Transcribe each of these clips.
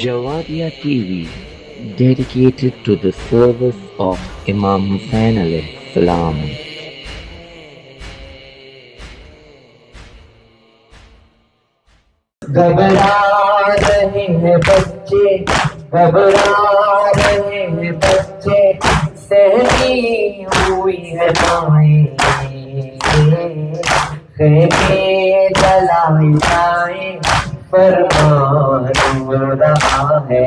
Jawadiya TV, dedicated to the service of Imam Hussain alayhi salam. घबरा रहे हैं बच्चे, घबरा रहे हैं बच्चे, सहमी हुई है माएं, खेमे जलाई जाए फरमान हो रहा है।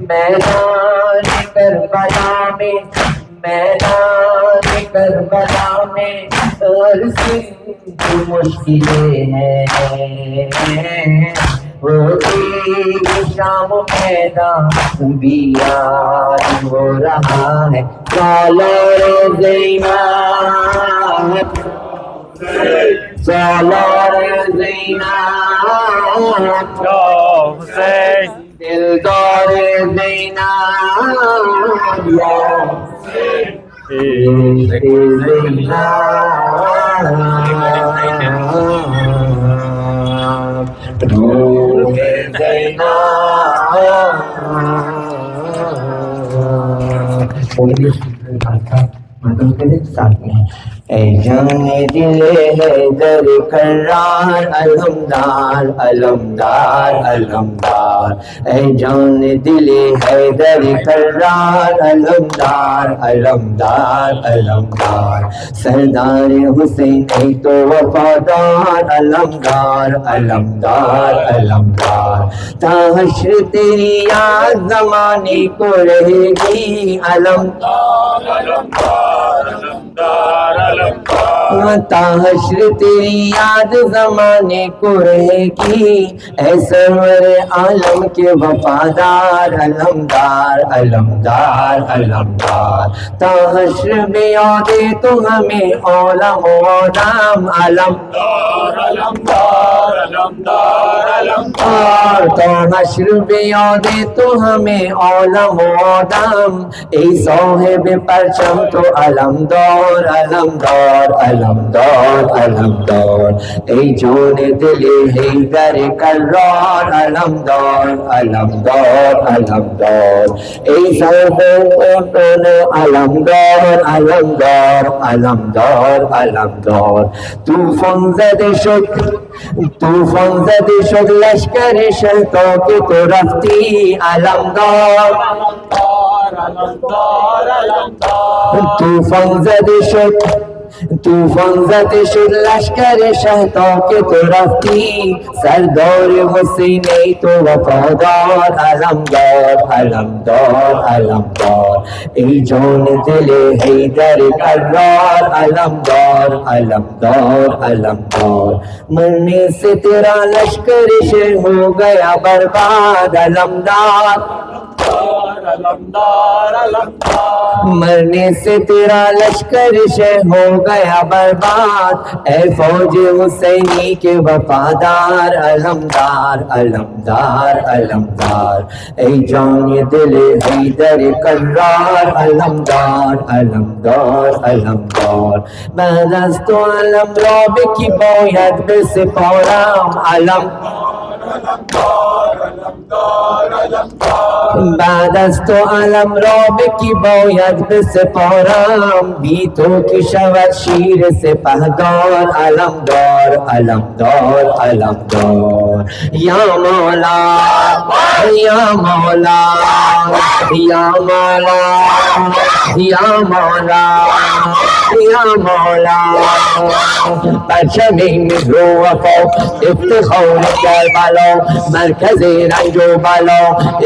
मैदान करबला में, मैदान करबला में हर सिंह मुश्किलें हैं। होती शाम मैदान भी याद हो रहा है। सालार ज़ैनब, सालार ज़ैनब, दिलदार ज़ैनब, ऐ जाने दिले है दर करार अलमदार अलमदार अलमदार, ऐ जाने दिले है दर करार अलमदार अलमदार अलमदार, सरदार हुसैन है तो वफादार अलमदार अलमदार अलमदार, ताहश्र तेरी याद ज़माने को रहेगी अलमदार अलमदार अलमदार अलमदार, ताहश्र तेरी याद ज़माने को रहेगी। ऐ सरवर आलम के वफादार अलमदार अलमदार अलमदार, ताहश्र में यादे तो हमें औलम औलाम अलमदार अलमदार अलमदार अलमदार, ताहश्र में यादे तो हमें औलम औलाम, ऐ साहिब परचम तो अलमदार अलमदार अलमदार अलमदार, ऐ जोने दिले हैदर करार अलमदार अलमदार अलमदार, ऐ साहिब अलमदार अलमदार अलमदार अलमदार, तूफान ज़दे शुद लश्कर शहतों की तो रफ्ती अलमदार अलमदार अलमदार, तूफान ज़दे शुद लश्कर शहतों के तो रफ्ती, सरदार हुसैन तो वफादार अलमदार अलमदार अलमदार, ऐ जान दिले हैदर करार अलमदार अलमदार अलमदार, मरने से तेरा लश्कर शे हो गया बर्बाद अलमदार अलमदार अलमदार, मरने से तेरा लश्कर शे हो गया बर्बाद, ऐ फौज हुसैनी के वफादार अलमदार अलमदार अलमदार, ऐ जान दिले हैदर करार अलमदार अलमदार अलमदार, बदस्त अलम रब की बोयत पे सिपाराम बदस्त अलम रब की बोयत पे सिपाराम, बीतों की शवत शीर से पहदार अलमदार अलमदार अलमदार, या मौला या मौला या मौला या मौला या मौला, परचमे में वफा इफ्तिखार करबला, मरकज़ रंजो बला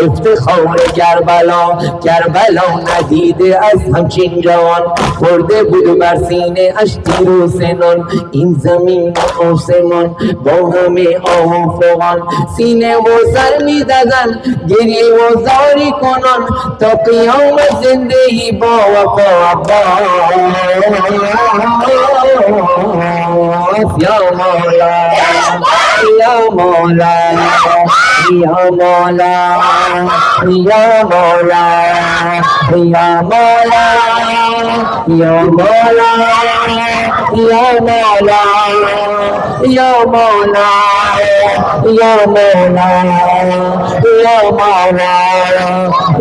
इफ्तिखार करबला, करबला ندید از همچین جوان، خورده بود بر سینه اشتیر و سنان، این زمین و آسمان با همه آفاقان، سینه و سر می دادن گریه و زاری کنان، تا قیامت زندگی با وفا يا مولا يا مولا يا مولا يا مولا يا مولا يا مولا يا مولا يا مولا يا مولا يا مولا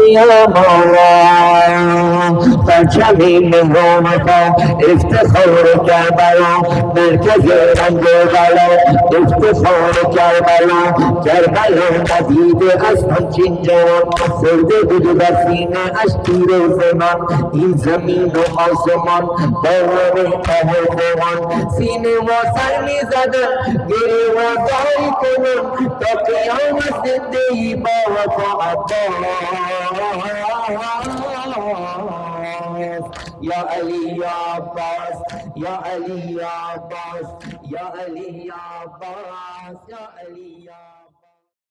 يا مولا پرچمی نگاه افتخار کربلا مرکز رنگ بلا افتخار کربلا کربلا ندیده از همچین جوان سرده بود بر سینه اش تیر زمان این زمین و آسمان باور آهوان سینه و سر می زدن گریه و داری کنن تا قیامت زندگی با وفا يا علي يا عباس يا علي يا عباس يا علي يا عباس يا علي يا